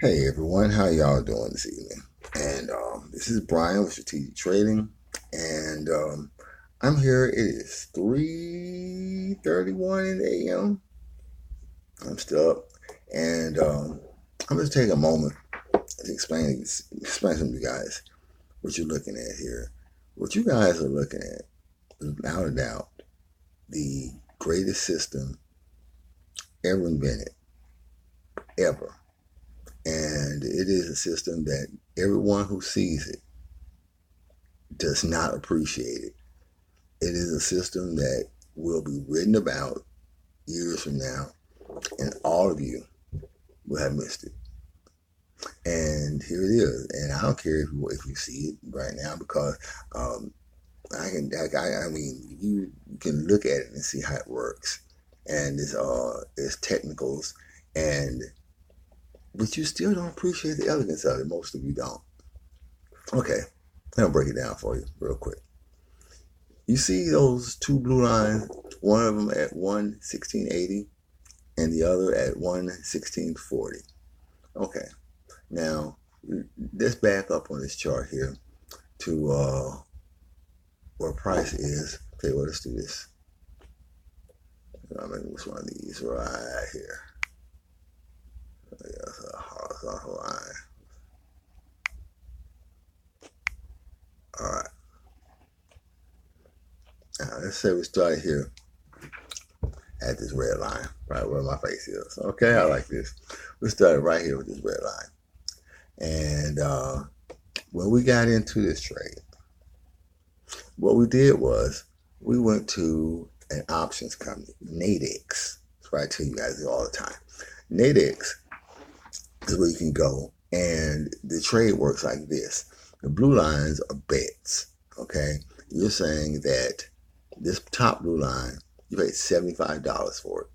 Hey everyone, how y'all doing this evening? And this is Brian with Strategic Trading, and I'm here. It is 3:31 in the a.m. I'm still up, and I'm going to take a moment to explain to you guys what you're looking at here. What you guys are looking at is, without a doubt, the greatest system ever invented, ever. And it is a system that everyone who sees it does not appreciate it. It is a system that will be written about years from now, and all of you will have missed it. And here it is. And I don't care if you see it right now, because um, I mean, you can look at it and see how it works, and it's technicals, and but you still don't appreciate the elegance of it. Most of you don't. Okay, I'll break it down for you real quick. You see those two blue lines, one of them at 1:16:80 and the other at 1:16:40. Okay, now let's back up on this chart here to where price is. Okay, well, let's do this. I'm going to use one of these right here. That's a horizontal line. All right. Now, let's say we started here at this red line, right where my face is. Okay, I like this. We started right here with this red line. And when we got into this trade, what we did was we went to an options company, Nadex. That's what I tell you guys all the time. Nadex is where you can go, and the trade works like this. The blue lines are bets, okay? You're saying that this top blue line, you pay $75 for it,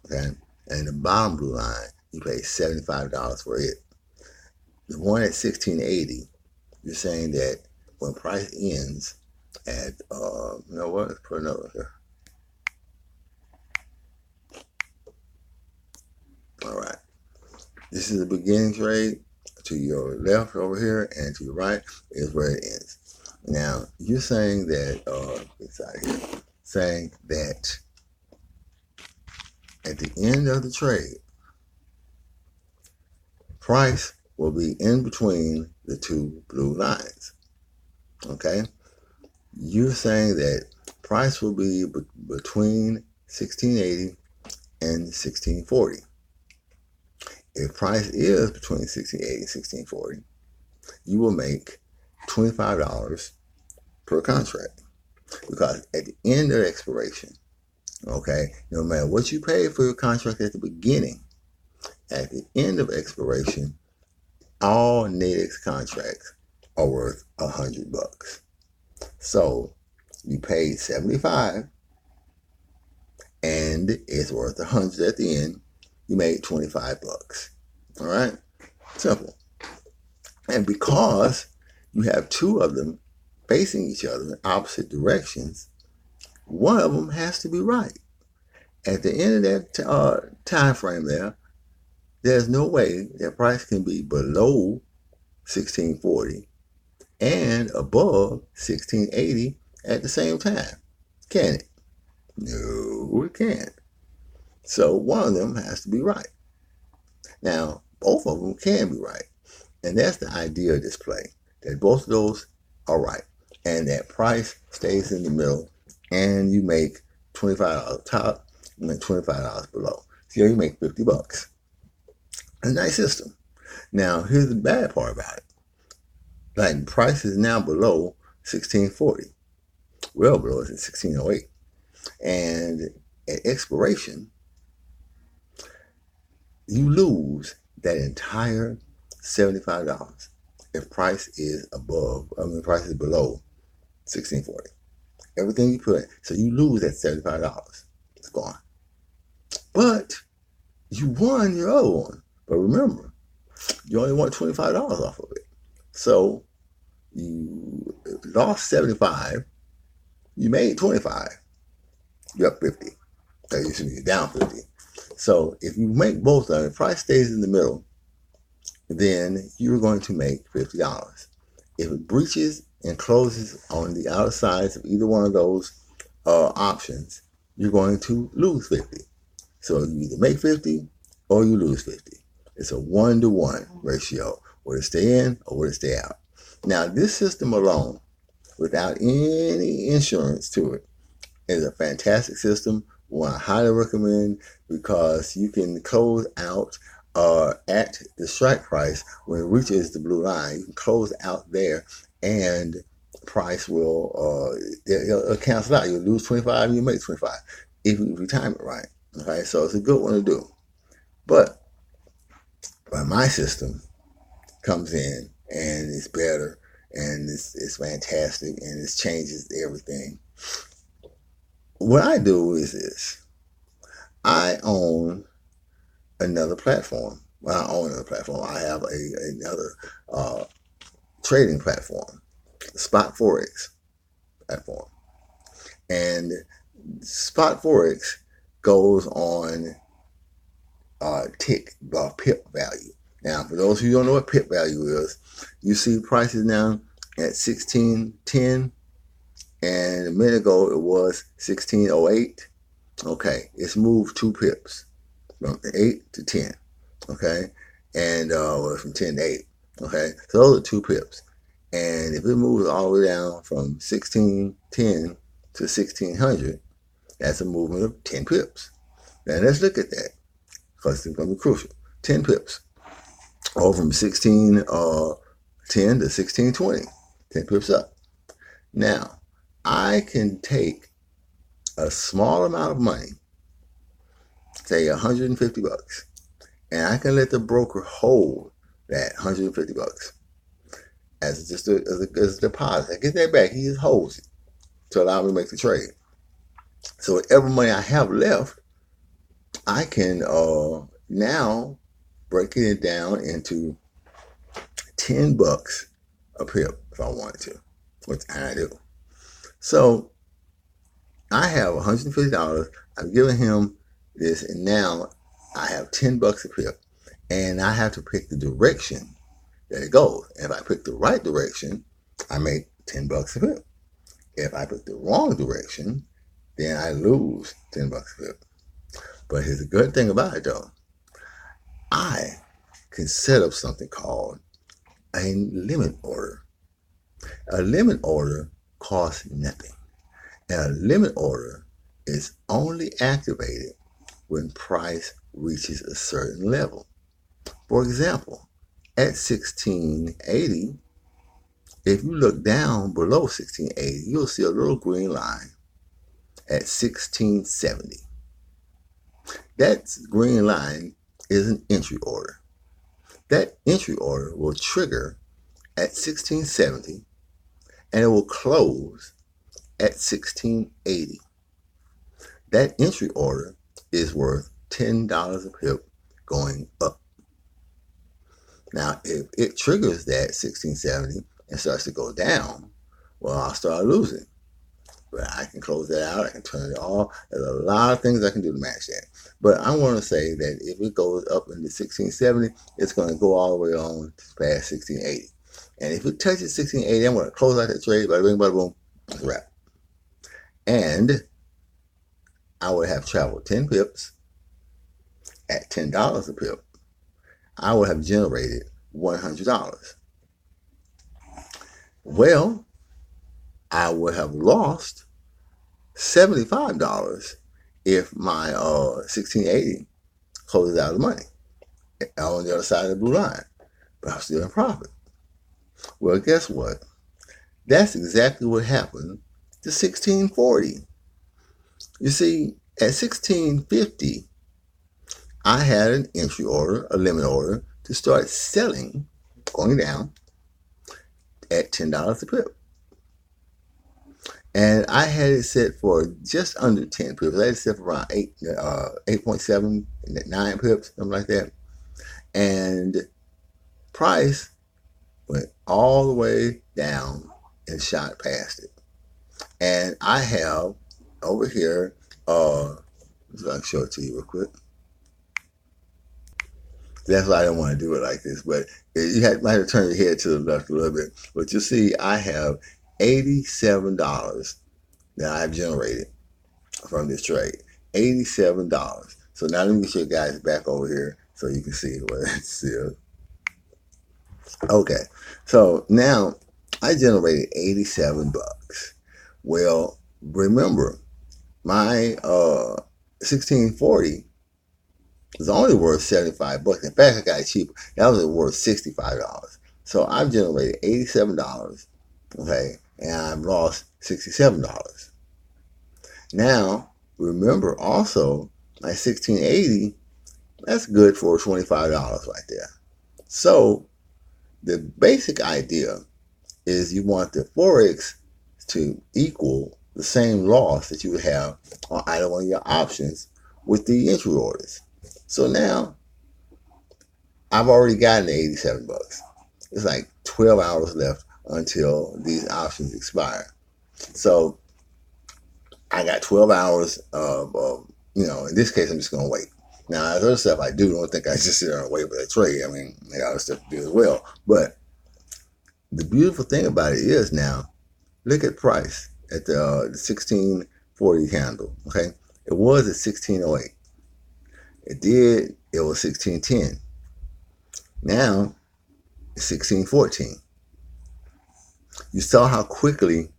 okay? And the bottom blue line, you pay $75 for it. The one at 1680, you're saying that when price ends at, you know what, let's put another here. All right. This is the beginning trade. To your left over here and to your right is where it ends. Now, you're saying that, it's out here, saying that at the end of the trade, price will be in between the two blue lines. Okay? You're saying that price will be between 1680 and 1640. If price is between 1680 and 1640, you will make $25 per contract. Because at the end of expiration, okay, no matter what you paid for your contract at the beginning, at the end of expiration, all Nadex contracts are worth $100. So you paid 75 and it's worth 100 at the end. You made $25. All right, simple. And because you have two of them facing each other in opposite directions, one of them has to be right. At the end of that time frame there's no way that price can be below 1640 and above 1680 at the same time. Can it? No, it can't. So one of them has to be right. Now, both of them can be right. And that's the idea of this play, that both of those are right. And that price stays in the middle, and you make $25 top and then $25 below. So you make $50. A nice system. Now, here's the bad part about it. Like, price is now below 1640. Well below it at 1608. And at expiration, you lose that entire $75 if price is price is below 1640. Everything you put, so you lose that $75. It's gone. But you won your other one. But remember, you only want $25 off of it. So you lost 75, you made 25, you're up 50. You should be down 50. So if you make both of them, the price stays in the middle, then you're going to make $50. If it breaches and closes on the outer sides of either one of those options, you're going to lose 50. So you either make 50 or you lose 50. It's a 1-to-1 ratio, where to stay in or where to stay out. Now, this system alone, without any insurance to it, is a fantastic system. One I highly recommend, because you can close out at the strike price when it reaches the blue line. You can close out there, and price will it'll cancel out. You'll lose 25 and you make 25 if you time it right. Okay, so it's a good one to do. But my system comes in and it's better, and it's fantastic, and it changes everything. What I do is this: I own another platform. Well, I own another platform. I have another trading platform, Spot Forex platform, and Spot Forex goes on pip value. Now, for those of you who don't know what pip value is, you see prices now at 16.10, and a minute ago it was 16.08. Okay, it's moved 2 pips from 8 to 10. Okay, and from 10 to 8. Okay, so those are 2 pips. And if it moves all the way down from 16.10 to 1600, that's a movement of 10 pips. Now let's look at that, because it's going to be crucial. 10 pips, or from 16.10 to 16.20, 10 pips up. Now, I can take a small amount of money, say $150, and I can let the broker hold that $150 as just as a deposit. I get that back. He just holds it to allow me to make the trade. So whatever money I have left, I can now break it down into $10 a pip if I wanted to, which I do. So I have $150. I've given him this, and now I have $10 a pip, and I have to pick the direction that it goes. And if I pick the right direction, I make $10 a pip. If I pick the wrong direction, then I lose $10 a pip. But here's the good thing about it, though. I can set up something called a limit order. A limit order costs nothing. And a limit order is only activated when price reaches a certain level. For example, at 1680, if you look down below 1680, you'll see a little green line at 1670. That green line is an entry order. That entry order will trigger at 1670, and it will close at 1680. That entry order is worth $10 a pip going up. Now, if it triggers that 1670 and starts to go down, well, I'll start losing. But I can close that out. I can turn it off. There's a lot of things I can do to match that. But I want to say that if it goes up into 1670, it's going to go all the way on past 1680. And if it touches 1680, I'm going to close out that trade. Bada bing, bada boom. That's a wrap. And I would have traveled 10 pips at $10 a pip. I would have generated $100. Well, I would have lost $75 if my 1680 closes out of the money on the other side of the blue line, but I'm still in profit. Well, guess what? That's exactly what happened to 1640. You see, at 1650, I had an entry order, a limit order, to start selling, going down, at $10 a pip. And I had it set for just under 10 pips. I had it set for around 8.7, 9 pips, something like that. And price went all the way down and shot past it. And I have over here, so I can show it to you real quick. That's why I don't want to do it like this. But might have to turn your head to the left a little bit. But you see, I have $87 that I've generated from this trade. $87. So now let me get you guys back over here so you can see what it is. Okay, so now I generated 87 bucks. Well, remember, my 1640 was only worth 75 bucks. In fact, I got it cheaper. That was worth $65. So I've generated $87, okay, and I've lost $67. Now, remember also, my 1680, that's good for $25 right there. So the basic idea is you want the Forex to equal the same loss that you would have on either one of your options with the entry orders. So now I've already gotten the 87 bucks. It's like 12 hours left until these options expire. So I got 12 hours of in this case, I'm just going to wait. Now, there's other stuff I do. Don't think I just sit there and wait for that trade. I mean, I got other stuff to do as well. But the beautiful thing about it is now, look at price at the 1640 candle. Okay, it was at 1608. It was 1610. Now it's 1614. You saw how quickly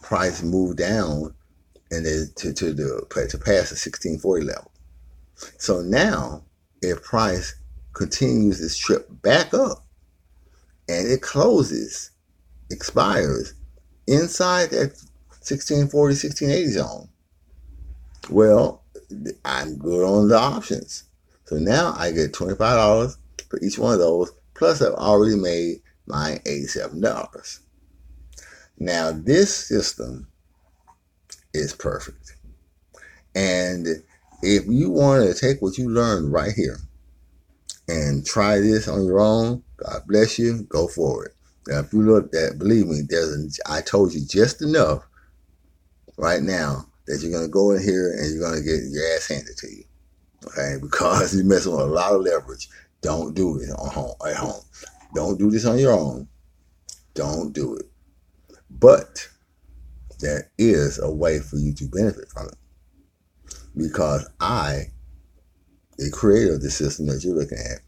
price moved down and then to pass the 1640 level. So now, if price continues this trip back up and it expires inside that 1640, 1680 zone, well, I'm good on the options. So now I get $25 for each one of those, plus I've already made my $87. Now this system is perfect. And if you want to take what you learned right here and try this on your own, God bless you, go for it. Now, if you look at, believe me, I told you just enough right now that you're going to go in here and you're going to get your ass handed to you. Okay? Because you're messing with a lot of leverage. Don't do it at home. Don't do this on your own. Don't do it. But there is a way for you to benefit from it. Because I, the creator of the system that you're looking at,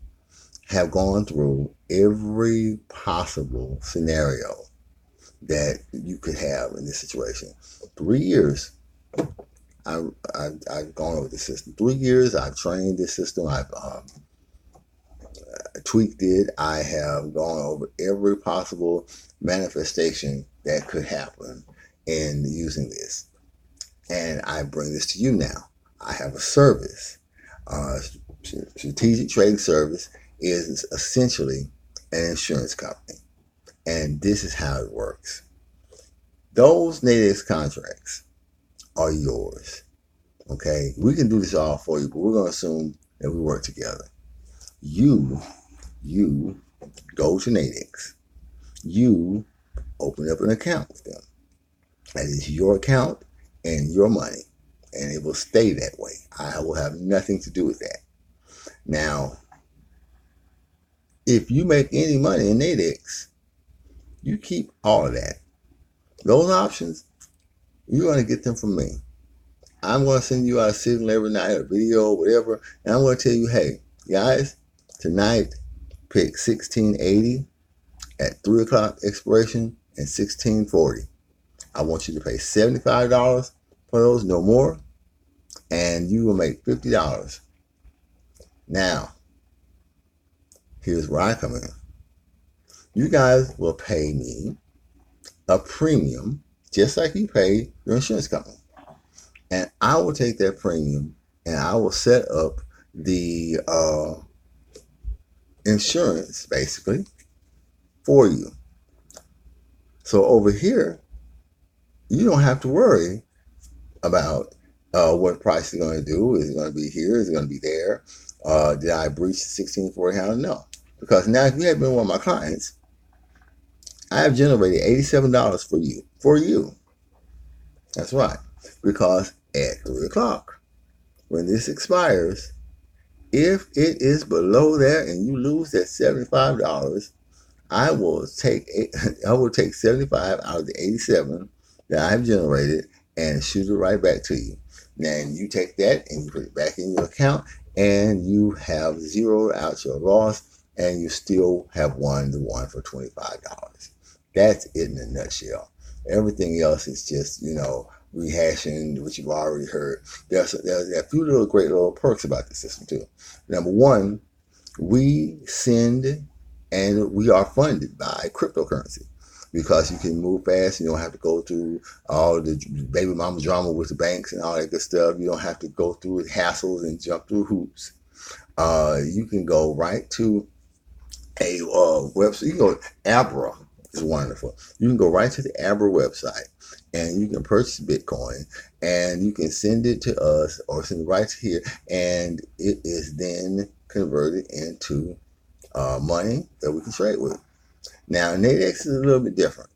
have gone through every possible scenario that you could have in this situation. 3 years, I've gone over the system. 3 years, I've trained this system. I've tweaked it. I have gone over every possible manifestation that could happen in using this. And I bring this to you now. I have a service. Strategic Trading Service is essentially an insurance company. And this is how it works. Those Nadex contracts are yours. Okay? We can do this all for you, but we're going to assume that we work together. You go to Nadex. You open up an account with them. That is your account and your money. And it will stay that way. I will have nothing to do with that. Now, if you make any money in Nadex, you keep all of that. Those options, you're going to get them from me. I'm going to send you out a signal every night, a video, whatever, and I'm going to tell you, hey, guys, tonight, pick 1680 at 3 o'clock expiration and 1640. I want you to pay $75 for those, no more, and you will make $50. Now, here's where I come in. You guys will pay me a premium just like you pay your insurance company. And I will take that premium and I will set up the insurance, basically, for you. So over here, you don't have to worry about what price is going to do. Is it going to be here? Is it going to be there? Did I breach the 1640 handle? No. Because now if you have been one of my clients, I have generated $87 for you. For you. That's right. Because at 3 o'clock, when this expires, If it is below that and you lose that $75, I will take 75 out of the 87 that I've generated and shoot it right back to you. Then you take that and you put it back in your account, and you have zeroed out your loss, and you still have won the one for $25. That's it in a nutshell. Everything else is just, rehashing what you've already heard. There's a few little great little perks about the system too. Number one, we send and we are funded by cryptocurrency, because you can move fast and you don't have to go through all the baby mama drama with the banks and all that good stuff. You don't have to go through hassles and jump through hoops. You can go right to a website. You can go Abra. Is wonderful. You can go right to the Abra website and you can purchase Bitcoin, and you can send it to us or send it right to here, and it is then converted into money that we can trade with. Now, Nadex is a little bit different.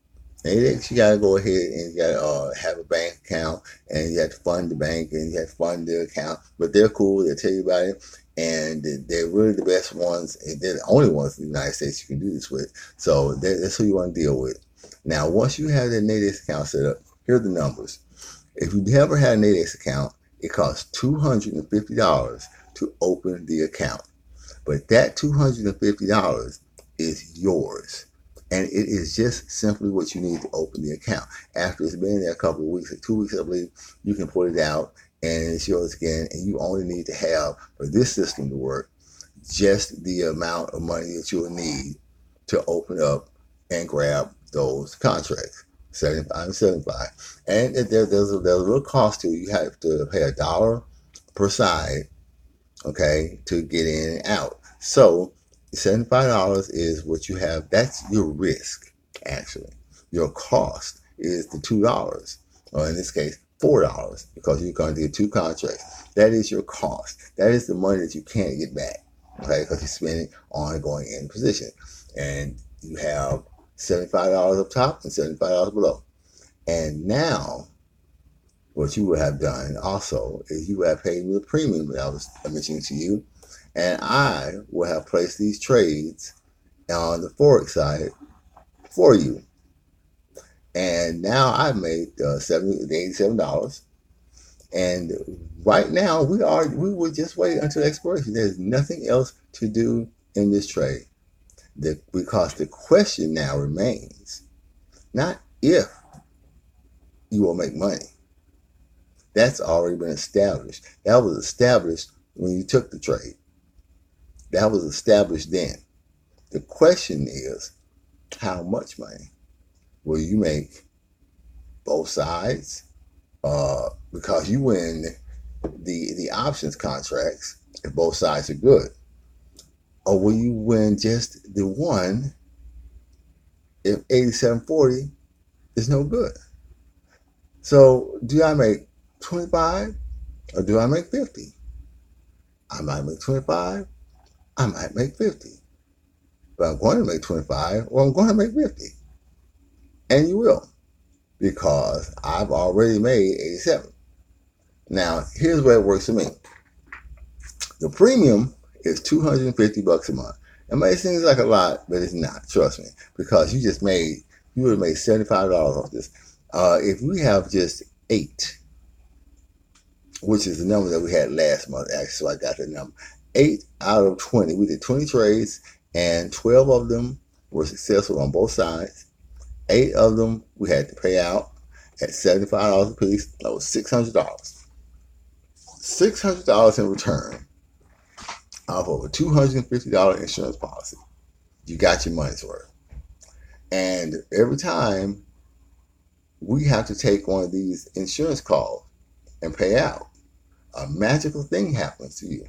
Nadex, you got to go ahead and you got to have a bank account, and you have to fund the bank, and you have to fund the account. But they're cool. They'll tell you about it. And they're really the best ones. And they're the only ones in the United States you can do this with. So that's who you want to deal with. Now, once you have that Nadex account set up, here are the numbers. If you never had a Nadex account, it costs $250 to open the account. But that $250 is yours. And it is just simply what you need to open the account. After it's been there a couple of weeks, like 2 weeks, I believe, you can put it out and it's yours again. And you only need to have, for this system to work, just the amount of money that you'll need to open up and grab those contracts. 75 and 75. And there's a little cost to it. You have to pay $1 per side, okay, to get in and out. So $75 is what you have. That's your risk, actually. Your cost is the $2, or in this case, $4, because you're going to get 2 contracts. That is your cost. That is the money that you can't get back, okay, because you spend it on going in position. And you have $75 up top and $75 below. And now, what you would have done also is you would have paid me the premium that I was mentioning to you, and I will have placed these trades on the Forex side for you. And now I've made $87. And right now we will just wait until expiration. There's nothing else to do in this trade. Because the question now remains not if you will make money. That's already been established. That was established when you took the trade. That was established then. The question is, how much money will you make both sides? Because you win the options contracts if both sides are good. Or will you win just the one if 87.40 is no good? So do I make 25 or do I make 50? I might make 25. I might make 50. But I'm going to make 25 or I'm going to make 50. And you will, because I've already made 87. Now, here's where it works for me. The premium is $250 a month. It may seem like a lot, but it's not. Trust me, because you would have made $75 off this. If we have just 8, which is the number that we had last month, actually, so I got that number. 8 out of 20. We did 20 trades, and 12 of them were successful on both sides. 8 of them we had to pay out at $75 a piece. That was $600. $600 in return off of a $250 insurance policy. You got your money's worth. And every time we have to take one of these insurance calls and pay out, a magical thing happens to you.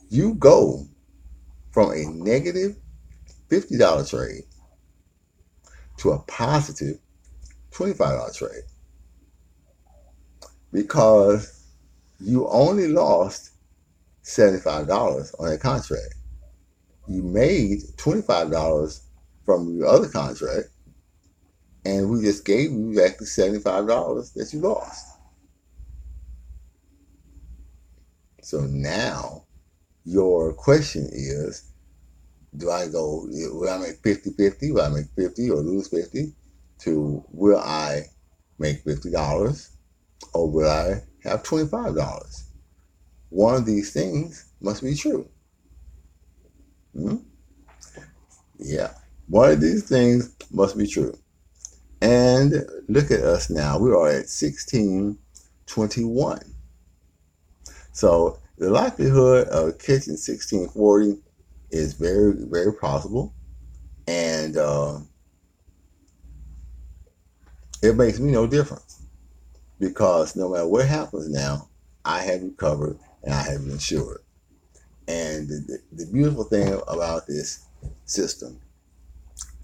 You go from a negative $50 trade to a positive $25 trade, because you only lost $75 on that contract. You made $25 from your other contract, and we just gave you back the $75 that you lost. So now your question is, will I make 50-50? Will I make 50 or lose 50? To will I make $50 or will I have $25? One of these things must be true. Yeah. One of these things must be true. And look at us now. We are at 1621. So the likelihood of catching 1640 is very, very possible. And it makes me no difference because no matter what happens now, I have you covered and I have you insured. And the beautiful thing about this system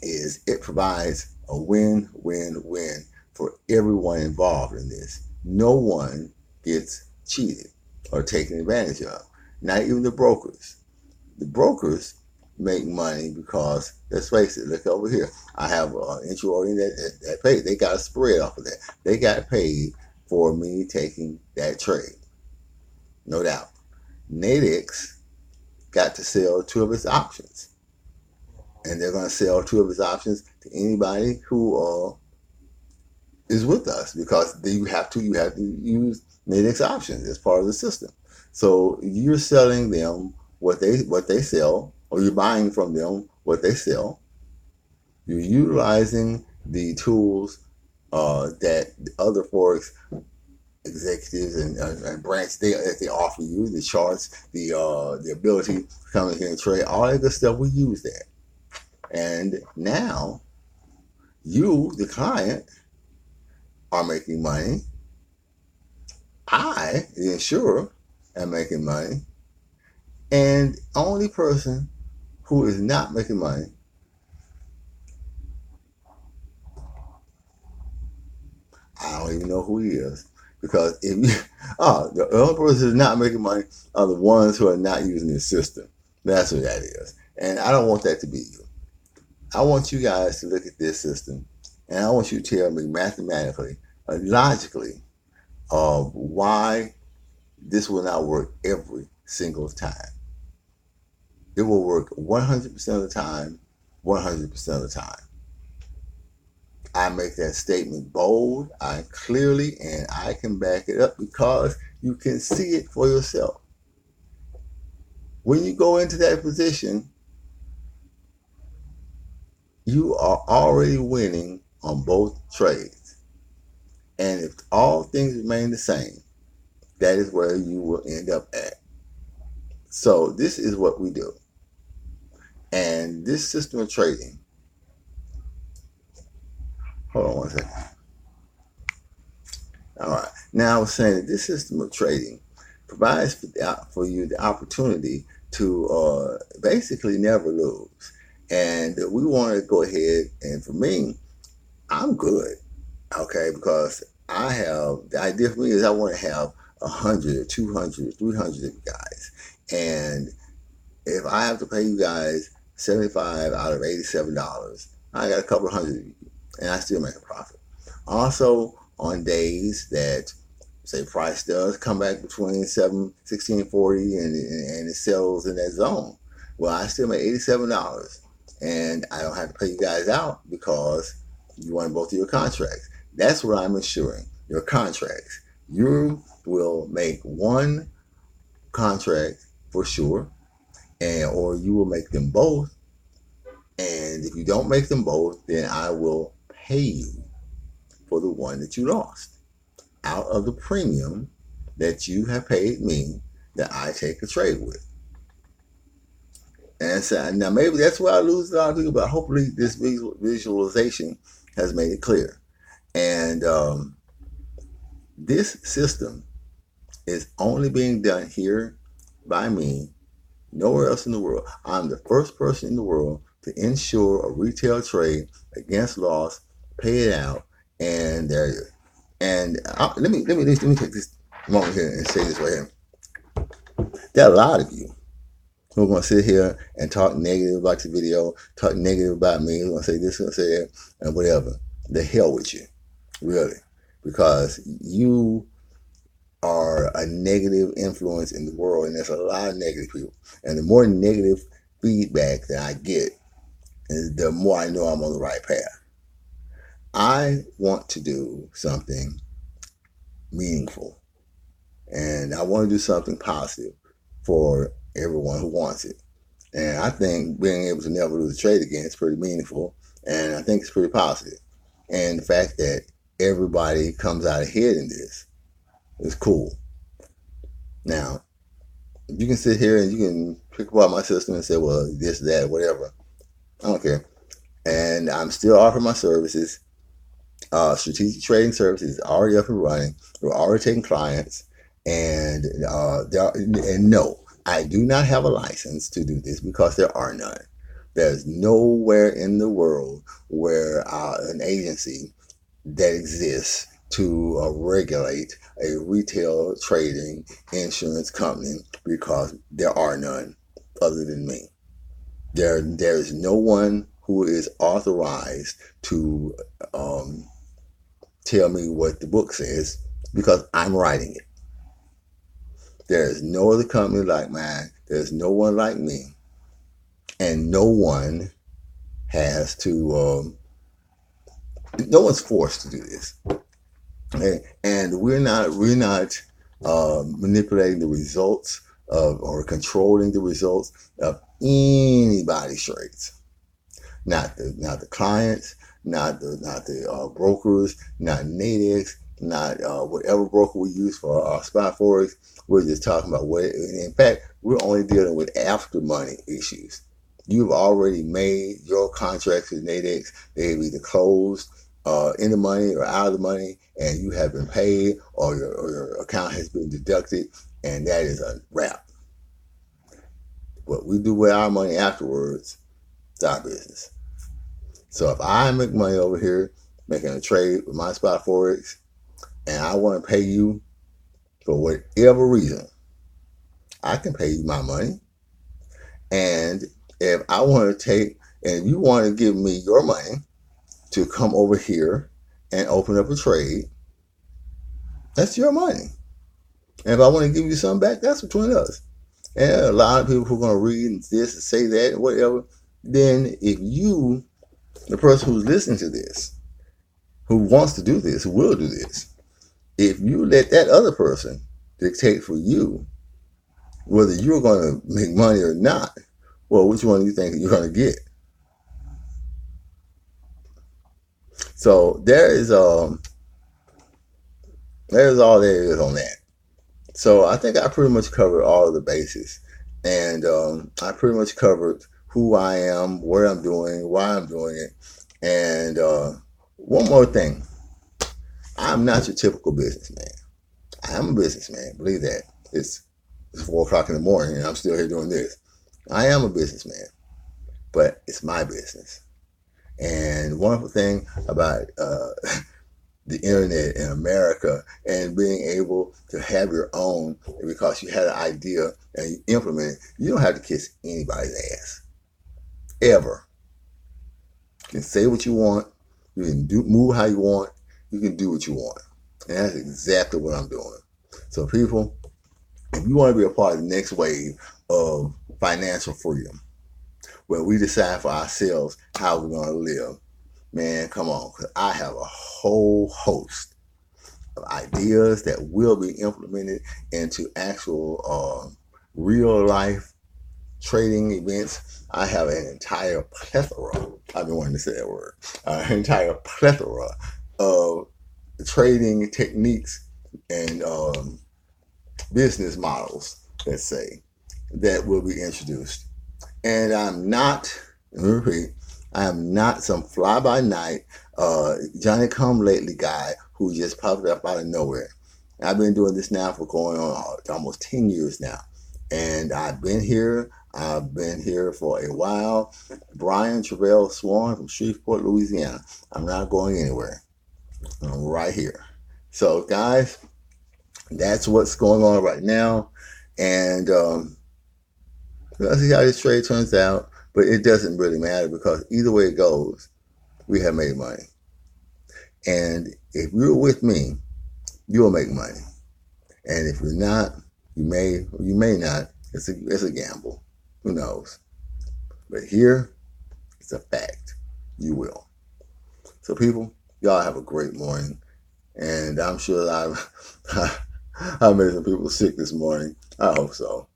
is it provides a win-win-win for everyone involved in this. No one gets cheated or taken advantage of, not even the brokers. The brokers make money because, let's face it, look over here. I have an entry that paid. They got a spread off of that. They got paid for me taking that trade. No doubt. Nadex got to sell 2 of its options. And they're going to sell 2 of its options to anybody who is with us because you have to use Nadex options as part of the system. So you're selling them what they sell, or you're buying from them what they sell. You're utilizing the tools that other Forex executives and branch they offer you, the charts, the ability to come in here and trade, all that good stuff. We use that. And now you, the client, are making money. I, the insurer, am making money. And the only person who is not making money I don't even know who he is. Because if you, the only person who's not making money are the ones who are not using the system. That's what that is. And I don't want that to be you. I want you guys to look at this system and I want you to tell me mathematically, logically, why this will not work every single time. It will work 100% of the time, 100% of the time. I make that statement bold, I clearly, and I can back it up because you can see it for yourself. When you go into that position, you are already winning on both trades. And if all things remain the same, that is where you will end up at. So this is what we do. And this system of trading, hold on one second. All right. Now I was saying that this system of trading provides for you the opportunity to basically never lose. And we want to go ahead, and for me, I'm good, okay, because the idea for me is I want to have 100 or 200 or 300 of you guys. And if I have to pay you guys $75 out of $87, I got a couple of hundred of you, and I still make a profit. Also, on days that, say, price does come back between 1640 and it settles in that zone, well, I still make $87, and I don't have to pay you guys out because you won both of your contracts. That's what I'm insuring, your contracts. You will make one contract for sure, or you will make them both. And if you don't make them both, then I will pay you for the one that you lost out of the premium that you have paid me that I take a trade with. And so now maybe that's where I lose a lot of people, but hopefully this visualization has made it clear. And this system is only being done here by me, nowhere else in the world. I'm the first person in the world to insure a retail trade against loss, pay it out, and there it is. And let me take this moment here and say this right here. There are a lot of you who are going to sit here and talk negative about the video, talk negative about me, who are going to say this, going to say that, and whatever. The hell with you, really, because you are a negative influence in the world, and there's a lot of negative people. And the more negative feedback that I get, the more I know I'm on the right path. I want to do something meaningful, and I want to do something positive for everyone who wants it. And I think being able to never lose a trade again is pretty meaningful, and I think it's pretty positive. And the fact that everybody comes out ahead in this is cool. Now, you can sit here and you can pick apart my system and say, well, this, that, whatever. I don't care. And I'm still offering my services. Strategic trading services is already up and running. We're already taking clients. And no, I do not have a license to do this because there are none. There's nowhere in the world where an agency that exists to regulate a retail trading insurance company, because there are none other than me. There's no one who is authorized to tell me what the book says, because I'm writing it. There is no other company like mine. There's no one like me, and no one has to. No one's forced to do this. Okay? And we're not manipulating the results of, or controlling the results of anybody's trades. Not the clients, not the brokers, not Nadex, not whatever broker we use for our spot forex. We're just talking about what. In fact, we're only dealing with after money issues. You've already made your contracts with Nadex. They've either closed in the money or out of the money, and you have been paid, or your account has been deducted, and that is a wrap. What we do with our money afterwards, it's our business. So if I make money over here making a trade with my spot forex, and I want to pay you for whatever reason, I can pay you my money. And if I want to take, and if you want to give me your money to come over here and open up a trade, that's your money. And if I want to give you something back, that's between us. And a lot of people who are going to read this and say that and whatever, then if you, the person who's listening to this, who wants to do this, who will do this, if you let that other person dictate for you whether you're going to make money or not, well, which one do you think you're going to get? So there's all there is on that. So I think I pretty much covered all of the bases, and I pretty much covered who I am, what I'm doing, why I'm doing it, and one more thing: I'm not your typical businessman. I am a businessman. Believe that. It's 4:00 in the morning, and I'm still here doing this. I am a businessman, but it's my business. And wonderful thing about the internet in America and being able to have your own, because you had an idea and you implement it, you don't have to kiss anybody's ass. Ever. You can say what you want. You can move how you want. You can do what you want. And that's exactly what I'm doing. So people, if you want to be a part of the next wave of financial freedom, where we decide for ourselves how we're going to live, man, come on, because I have a whole host of ideas that will be implemented into actual real life trading events. I have an entire plethora, I've been wanting to say that word, an entire plethora of trading techniques and business models, let's say, that will be introduced. And I'm not, let me repeat, I am not some fly-by-night, Johnny come lately guy who just popped up out of nowhere. I've been doing this now for going on almost 10 years now. And I've been here for a while. Brian Travell Swan from Shreveport, Louisiana. I'm not going anywhere. I'm right here. So guys, that's what's going on right now. And let's see how this trade turns out. But it doesn't really matter, because either way it goes, we have made money. And if you're with me, you'll make money. And if you're not, you may not. It's a gamble. Who knows? But here, it's a fact. You will. So people, y'all have a great morning. And I'm sure I made some people sick this morning. I hope so.